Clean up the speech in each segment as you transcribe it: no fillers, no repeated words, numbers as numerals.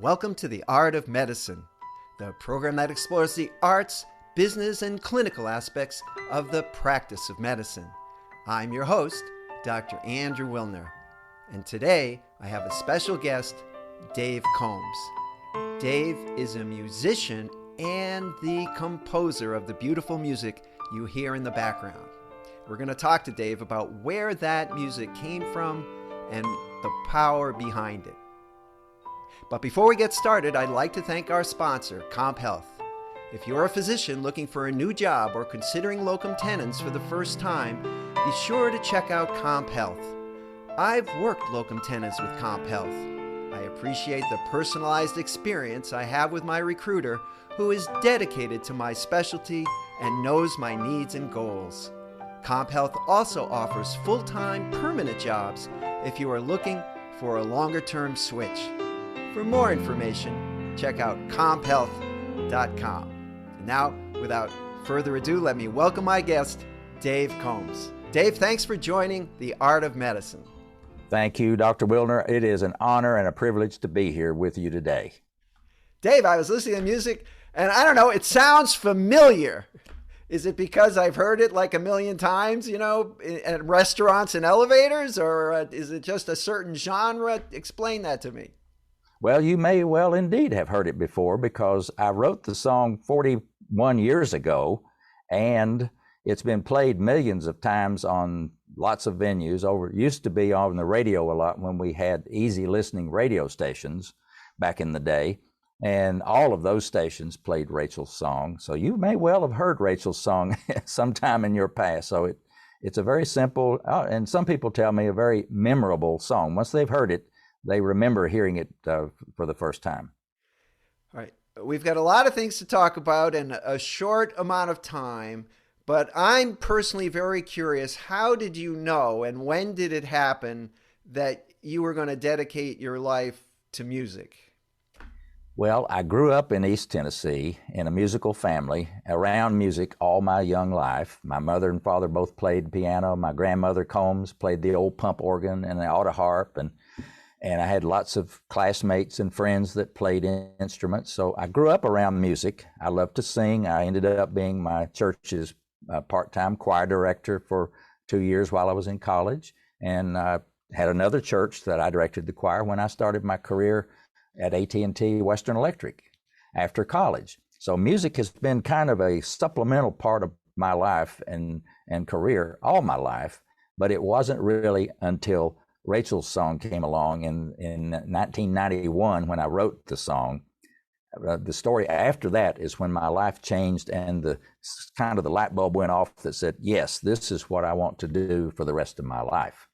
Welcome to The Art of Medicine, the program that explores the arts, business, and clinical aspects of the practice of medicine. I'm your host, Dr. Andrew Wilner, and today I have a special guest, Dave Combs. Dave is a musician and the composer of the beautiful music you hear in the background. We're going to talk to Dave about where that music came from and the power behind it. But before we get started, I'd like to thank our sponsor, Comp Health. If you're a physician looking for a new job or considering locum tenens for the first time, be sure to check out Comp Health. I've worked locum tenens with Comp Health. I appreciate the personalized experience I have with my recruiter, who is dedicated to my specialty and knows my needs and goals. Comp Health also offers full-time permanent jobs if you are looking for a longer-term switch. For more information, check out comphealth.com. And now, without further ado, let me welcome my guest, Dave Combs. Dave, thanks for joining The Art of Medicine. Thank you, Dr. Wilner. It is an honor and a privilege to be here with you today. Dave, I was listening to music, and I don't know, it sounds familiar. Is it because I've heard it like a million times, at restaurants and elevators, or is it just a certain genre? Explain that to me. Well, you may well indeed have heard it before, because I wrote the song 41 years ago, and it's been played millions of times on lots of venues. It used to be on the radio a lot when we had easy listening radio stations back in the day, and all of those stations played Rachel's song. So you may well have heard Rachel's song sometime in your past. So it's a very simple, and some people tell me a very memorable song. Once they've heard it, they remember hearing it for the first time. All right. We've got a lot of things to talk about in a short amount of time, but I'm personally very curious. How did you know, and when did it happen, that you were going to dedicate your life to music? Well, I grew up in East Tennessee in a musical family, around music all my young life. My mother and father both played piano. My grandmother Combs played the old pump organ and the auto harp, and I had lots of classmates and friends that played instruments. So I grew up around music. I loved to sing. I ended up being my church's part-time choir director for 2 years while I was in college. And I had another church that I directed the choir when I started my career at AT&T Western Electric after college. So music has been kind of a supplemental part of my life and career all my life, but it wasn't really until Rachel's song came along in 1991 when I wrote the song. The story after that is when my life changed and the light bulb went off that said, yes, this is what I want to do for the rest of my life.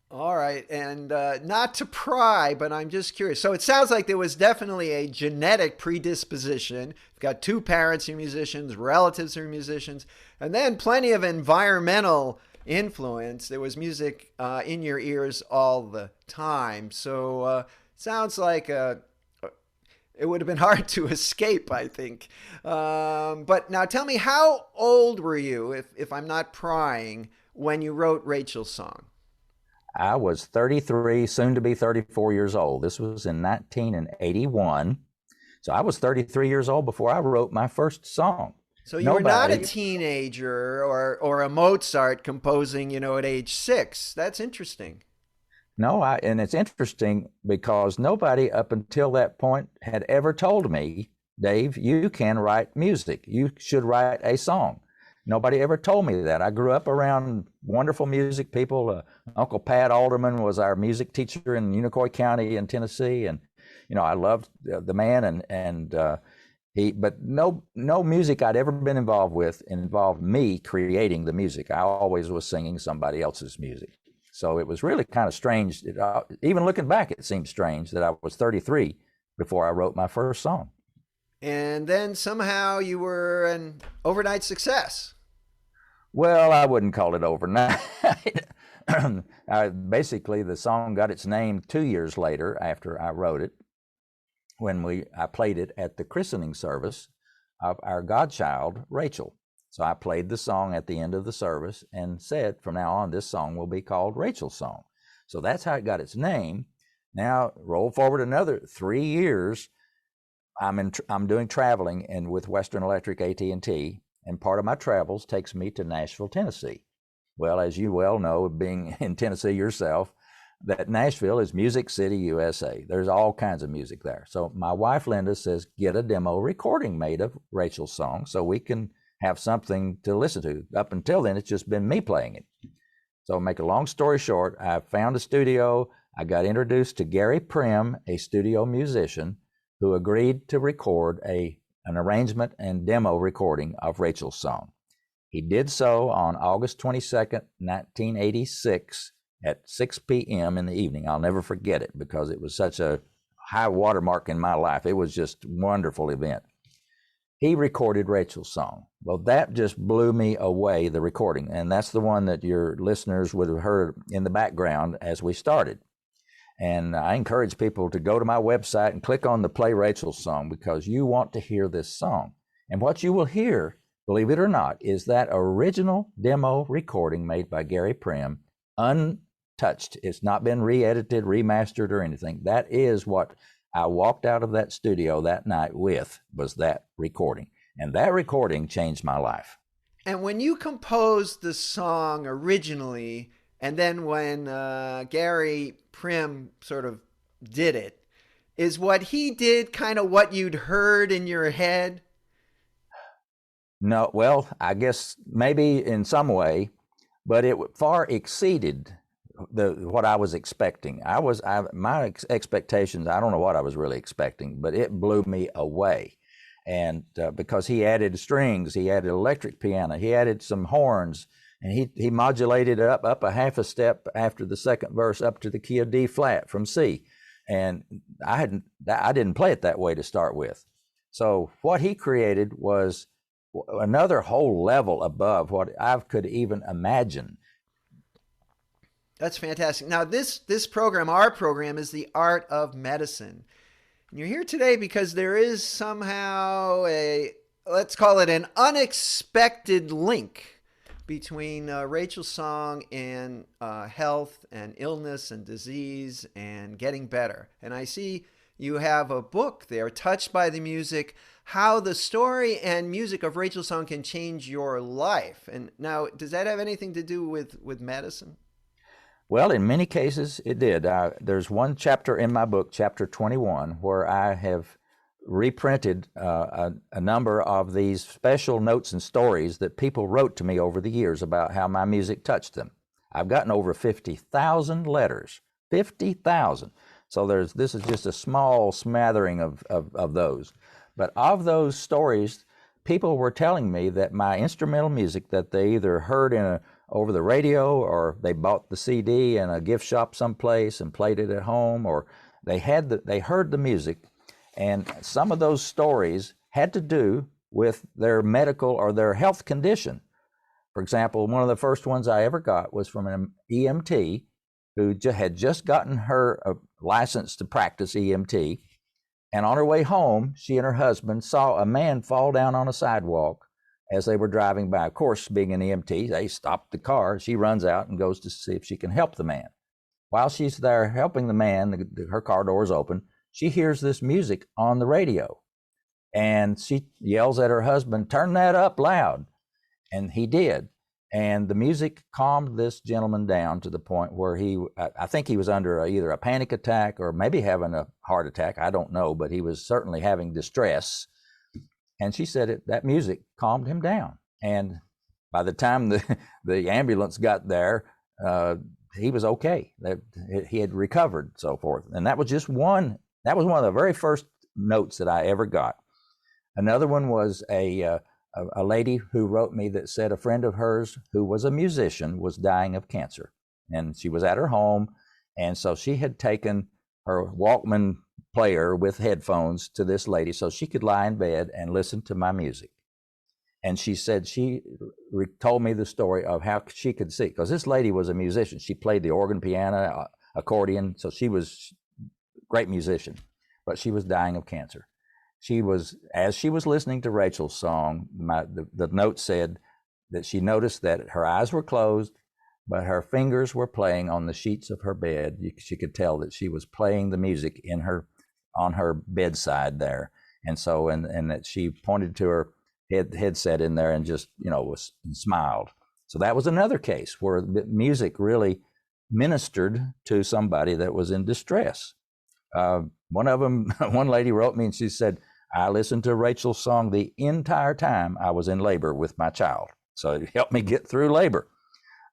All right. And not to pry, but I'm just curious. So it sounds like there was definitely a genetic predisposition. You've got two parents who are musicians, relatives who are musicians, and then plenty of environmental influence. There was music in your ears all the time. So sounds like it would have been hard to escape, I think. But now tell me, how old were you, if I'm not prying, when you wrote Rachel's song? I was 33, soon to be 34 years old. This was in 1981. So I was 33 years old before I wrote my first song. So you were not a teenager or a Mozart composing, at age 6. That's interesting. No, and it's interesting because nobody up until that point had ever told me, Dave, you can write music. You should write a song. Nobody ever told me that. I grew up around wonderful music people. Uncle Pat Alderman was our music teacher in Unicoi County in Tennessee, and I loved the man, but no music I'd ever been involved with involved me creating the music. I always was singing somebody else's music. So it was really kind of strange. Even looking back, it seemed strange that I was 33 before I wrote my first song. And then somehow you were an overnight success. Well, I wouldn't call it overnight. Basically, the song got its name 2 years later after I wrote it, when I played it at the christening service of our godchild, Rachel. So I played the song at the end of the service and said, from now on, this song will be called Rachel's Song. So that's how it got its name. Now roll forward another 3 years. I'm doing traveling and with Western Electric AT&T, and part of my travels takes me to Nashville, Tennessee. Well, as you well know, being in Tennessee yourself, that Nashville is Music City, USA. There's all kinds of music there. So my wife, Linda, says, get a demo recording made of Rachel's song so we can have something to listen to. Up until then, it's just been me playing it. So make a long story short, I found a studio. I got introduced to Gary Prim, a studio musician, who agreed to record an arrangement and demo recording of Rachel's song. He did so on August 22nd, 1986 at 6 p.m. in the evening. I'll never forget it because it was such a high watermark in my life. It was just a wonderful event. He recorded Rachel's song. Well, that just blew me away, the recording. And that's the one that your listeners would have heard in the background as we started. And I encourage people to go to my website and click on the Play Rachel's Song because you want to hear this song. And what you will hear, believe it or not, is that original demo recording made by Gary Prim, untouched. It's not been re-edited, remastered, or anything. That is what I walked out of that studio that night with, was that recording. And that recording changed my life. And when you composed the song originally, and then when Gary Prim sort of did it, is what he did kind of what you'd heard in your head? No, well, I guess maybe in some way, but it far exceeded what I was expecting. My expectations, I don't know what I was really expecting, but it blew me away. And because he added strings, he added electric piano, he added some horns, and he modulated up a half a step after the second verse up to the key of D flat from C. And I didn't play it that way to start with. So what he created was another whole level above what I could even imagine. That's fantastic. Now, this program, our program, is the Art of Medicine. And you're here today because there is somehow let's call it an unexpected link between Rachel's song and health and illness and disease and getting better. And I see you have a book there, Touched by the Music, How the Story and Music of Rachel's Song Can Change Your Life. And now, does that have anything to do with medicine? Well, in many cases, it did. There's one chapter in my book, chapter 21, where I have reprinted a number of these special notes and stories that people wrote to me over the years about how my music touched them. I've gotten over 50,000 letters, 50,000. So this is just a small smattering of those. But of those stories, people were telling me that my instrumental music that they either heard over the radio, or they bought the CD in a gift shop someplace and played it at home, or they heard the music, and some of those stories had to do with their medical or their health condition. For example, one of the first ones I ever got was from an EMT who had just gotten her license to practice EMT, and on her way home, she and her husband saw a man fall down on a sidewalk as they were driving by. Of course, being an EMT, they stopped the car. She runs out and goes to see if she can help the man. While she's there helping the man, her car door is open, she hears this music on the radio. And she yells at her husband, "Turn that up loud." And he did. And the music calmed this gentleman down to the point where I think he was under either a panic attack or maybe having a heart attack. I don't know, but he was certainly having distress. And she said that music calmed him down. And by the time the ambulance got there, he was okay. He had recovered, so forth. And that was just one. That was one of the very first notes that I ever got. Another one was a lady who wrote me that said a friend of hers who was a musician was dying of cancer. And she was at her home. And so she had taken her Walkman player with headphones to this lady so she could lie in bed and listen to my music. And she said she told me the story of how she could see, because this lady was a musician. She played the organ, piano, accordion, so she was a great musician, but she was dying of cancer. As she was listening to Rachel's song, the note said that she noticed that her eyes were closed, but her fingers were playing on the sheets of her bed. She could tell that she was playing the music on her bedside there. And so, and that she pointed to her headset in there and just, and smiled. So that was another case where the music really ministered to somebody that was in distress. One of them, one lady wrote me and she said, I listened to Rachel's song the entire time I was in labor with my child. So it helped me get through labor.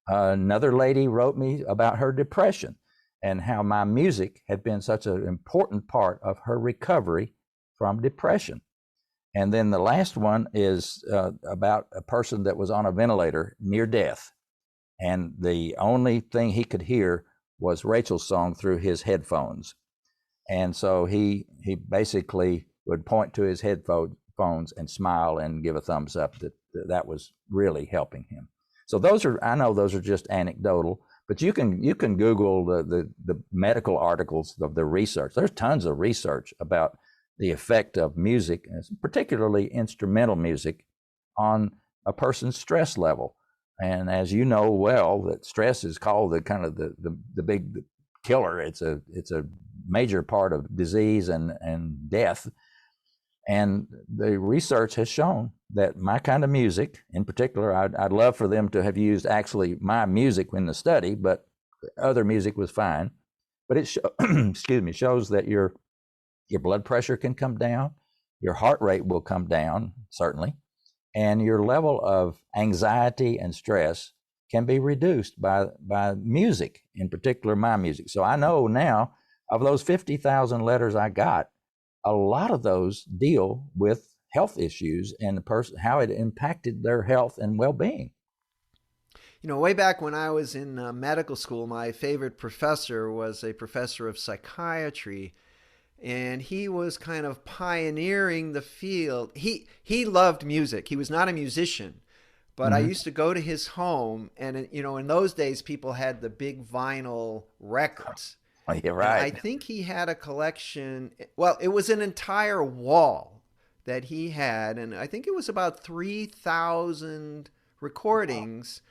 Another lady wrote me about her depression and how my music had been such an important part of her recovery from depression. And then the last one is about a person that was on a ventilator near death. And the only thing he could hear was Rachel's song through his headphones. And so he basically would point to his headphones and smile and give a thumbs up that was really helping him. So I know those are just anecdotal, but you can Google the medical articles of the research. There's tons of research about the effect of music, particularly instrumental music, on a person's stress level. And as you know well, that stress is called the big killer. It's a major part of disease and death. And the research has shown that my kind of music, in particular, I'd love for them to have used actually my music in the study, but other music was fine. But it shows that your blood pressure can come down, your heart rate will come down, certainly, and your level of anxiety and stress can be reduced by music, in particular my music. So I know now, of those 50,000 letters I got, a lot of those deal with health issues and how it impacted their health and well-being. Way back when I was in medical school, my favorite professor was a professor of psychiatry, and he was kind of pioneering the field. He loved music. He was not a musician, but I used to go to his home, and in those days people had the big vinyl records. Oh, you're right. And I think he had a collection. Well, it was an entire wall that he had, and I think it was about 3,000 recordings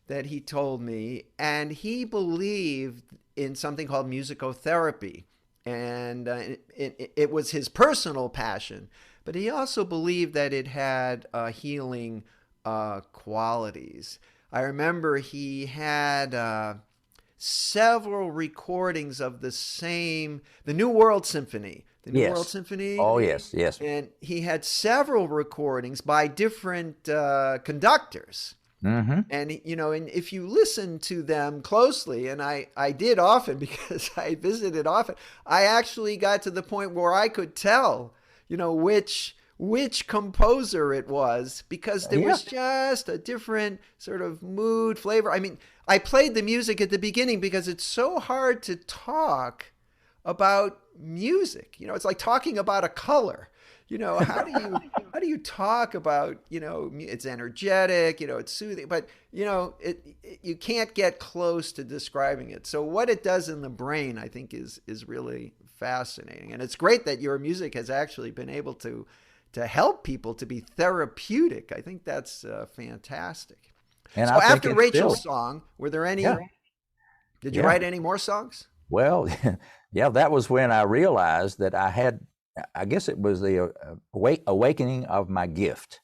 that he told me. And he believed in something called musicotherapy, and it was his personal passion. But he also believed that it had healing qualities. I remember he had several recordings of the New World Symphony. The New World Symphony? Oh, yes. And he had several recordings by different conductors. Mm-hmm. And, and if you listen to them closely, and I did often because I visited often, I actually got to the point where I could tell, which composer it was, because there was just a different sort of mood, flavor. I mean, I played the music at the beginning because it's so hard to talk about music. It's like talking about a color. How do you talk about, it's energetic, it's soothing, but you can't get close to describing it. So what it does in the brain, I think is really fascinating. And it's great that your music has actually been able to help people to be therapeutic. I think that's fantastic. And so after Rachel's song, were there any, did you write any more songs? Well, that was when I realized that I guess it was the awakening of my gift.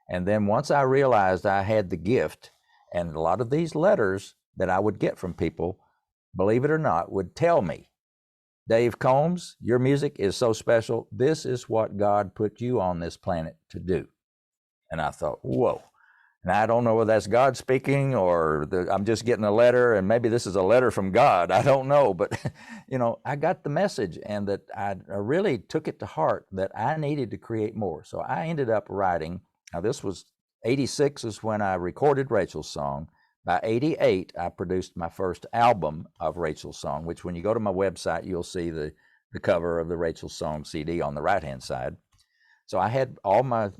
And then once I realized I had the gift, and a lot of these letters that I would get from people, believe it or not, would tell me, Dave Combs, your music is so special. This is what God put you on this planet to do. And I thought, whoa. And I don't know whether that's God speaking or I'm just getting a letter, and maybe this is a letter from God. I don't know. But, I got the message, and that I really took it to heart that I needed to create more. So I ended up writing. Now, this was 86 is when I recorded Rachel's song. By 88, I produced my first album of Rachel's song, which when you go to my website, you'll see the cover of the Rachel's song CD on the right-hand side. So I had all my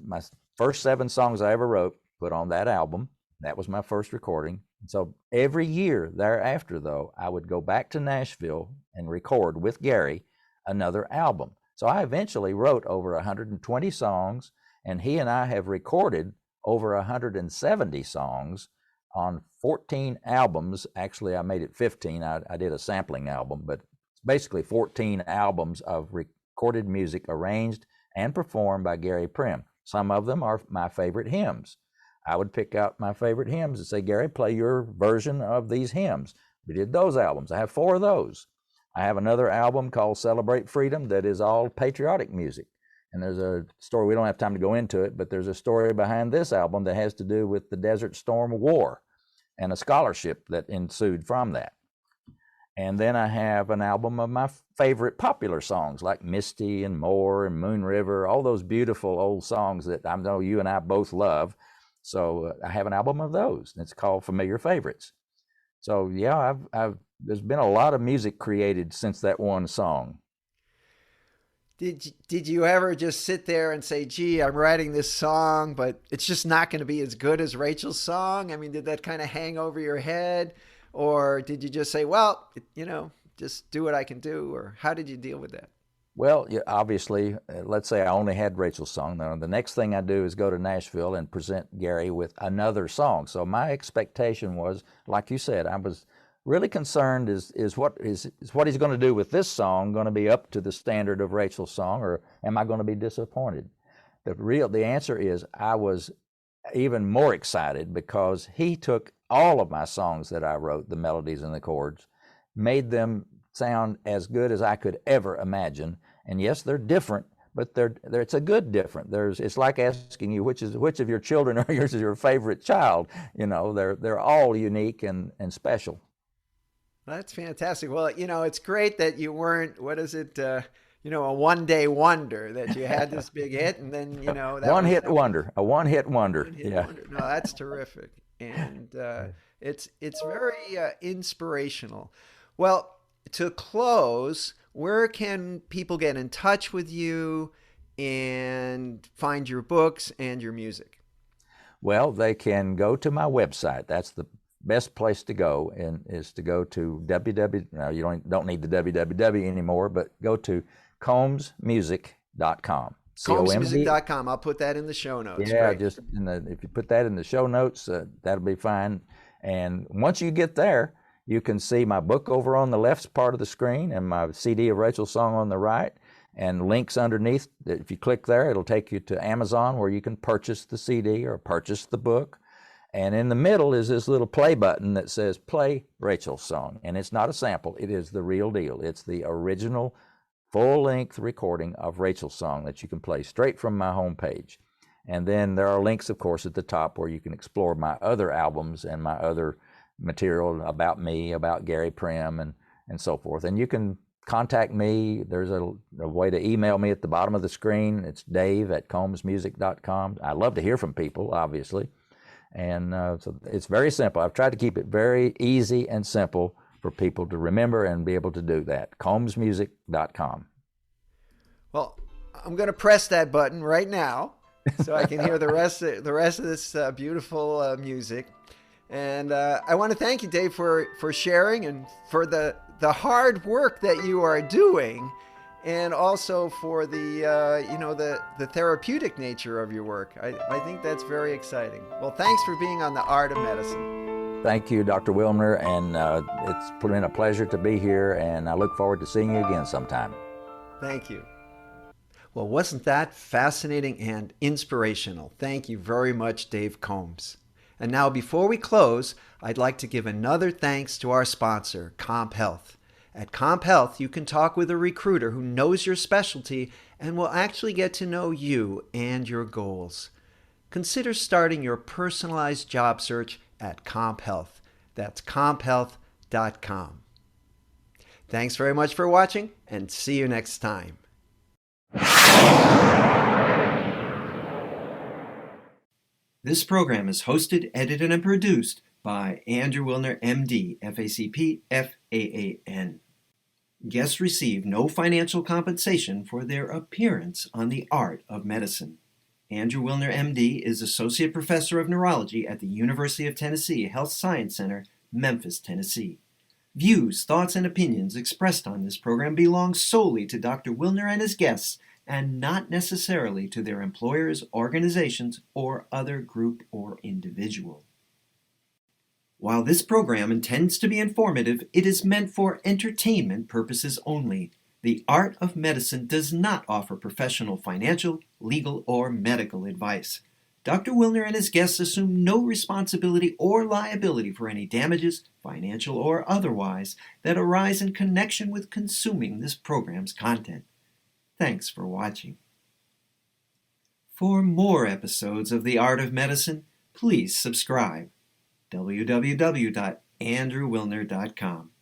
first 7 songs I ever wrote put on that album. That was my first recording. So every year thereafter, though, I would go back to Nashville and record with Gary another album. So I eventually wrote over 120 songs, and he and I have recorded over 170 songs on 14 albums. Actually, I made it 15. I did a sampling album, but basically 14 albums of recorded music arranged and performed by Gary Prim. Some of them are my favorite hymns. I would pick out my favorite hymns and say, Gary, play your version of these hymns. We did those albums. I have 4 of those. I have another album called Celebrate Freedom that is all patriotic music. And there's a story, we don't have time to go into it, but there's a story behind this album that has to do with the Desert Storm War and a scholarship that ensued from that. And then I have an album of my favorite popular songs like Misty and More and Moon River, all those beautiful old songs that I know you and I both love. So I have an album of those. It's called Familiar Favorites. So yeah, there's been a lot of music created since that one song. Did you ever just sit there and say, gee, I'm writing this song, but it's just not going to be as good as Rachel's song? I mean, did that kind of hang over your head? Or did you just say, well, just do what I can do? Or how did you deal with that? Well, yeah, obviously, let's say I only had Rachel's song. Now, the next thing I do is go to Nashville and present Gary with another song. So my expectation was, like you said, I was really concerned is what he's going to do with this song going to be up to the standard of Rachel's song, or am I going to be disappointed? The answer is I was even more excited because he took all of my songs that I wrote, the melodies and the chords, made them sound as good as I could ever imagine. And yes, they're different, but it's a good different. It's like asking you which of your children are your favorite child. They're all unique and special. That's fantastic. Well, it's great that you weren't, what is it, a one-day wonder, that you had this big hit and then, a one-hit wonder. Yeah. Wonder. No, that's terrific. And it's very inspirational. Well, to close, where can people get in touch with you and find your books and your music? Well, they can go to my website. That's the best place to go, and is to go to Now, you don't need the www anymore, but go to combsmusic.com. combsmusic.com. I'll put that in the show notes. Yeah, Great. If you put that in the show notes, that'll be fine. And once you get there, you can see my book over on the left part of the screen and my CD of Rachel's song on the right, and links underneath. If you click there, it'll take you to Amazon where you can purchase the CD or purchase the book. And in the middle is this little play button that says play Rachel's song. And it's not a sample, it is the real deal. It's the original full-length recording of Rachel's song that you can play straight from my homepage. And then there are links, of course, at the top where you can explore my other albums and my other material about me, about Gary Prim, and so forth. And you can contact me. There's a way to email me at the bottom of the screen. It's dave@combsmusic.com. I love to hear from people, obviously. And so it's very simple. I've tried to keep it very easy and simple for people to remember and be able to do that. combsmusic.com. Well, I'm going to press that button right now so I can hear the rest of this beautiful music. And I want to thank you, Dave, for sharing and for the hard work that you are doing, and also for the therapeutic nature of your work. I think that's very exciting. Well, thanks for being on The Art of Medicine. Thank you, Dr. Wilner, and it's been a pleasure to be here, and I look forward to seeing you again sometime. Thank you. Well, wasn't that fascinating and inspirational? Thank you very much, Dave Combs. And now, before we close, I'd like to give another thanks to our sponsor, Comp Health. At Comp Health, you can talk with a recruiter who knows your specialty and will actually get to know you and your goals. Consider starting your personalized job search at Comp Health. That's comphealth.com. Thanks very much for watching, and see you next time. This program is hosted, edited, and produced by Andrew Wilner, MD, FACP, FAAN. Guests receive no financial compensation for their appearance on The Art of Medicine. Andrew Wilner, MD, is Associate Professor of Neurology at the University of Tennessee Health Science Center, Memphis, Tennessee. Views, thoughts, and opinions expressed on this program belong solely to Dr. Wilner and his guests, and not necessarily to their employers, organizations, or other group or individual. While this program intends to be informative, it is meant for entertainment purposes only. The Art of Medicine does not offer professional financial, legal, or medical advice. Dr. Wilner and his guests assume no responsibility or liability for any damages, financial or otherwise, that arise in connection with consuming this program's content. Thanks for watching. For more episodes of The Art of Medicine, please subscribe. www.andrewwilner.com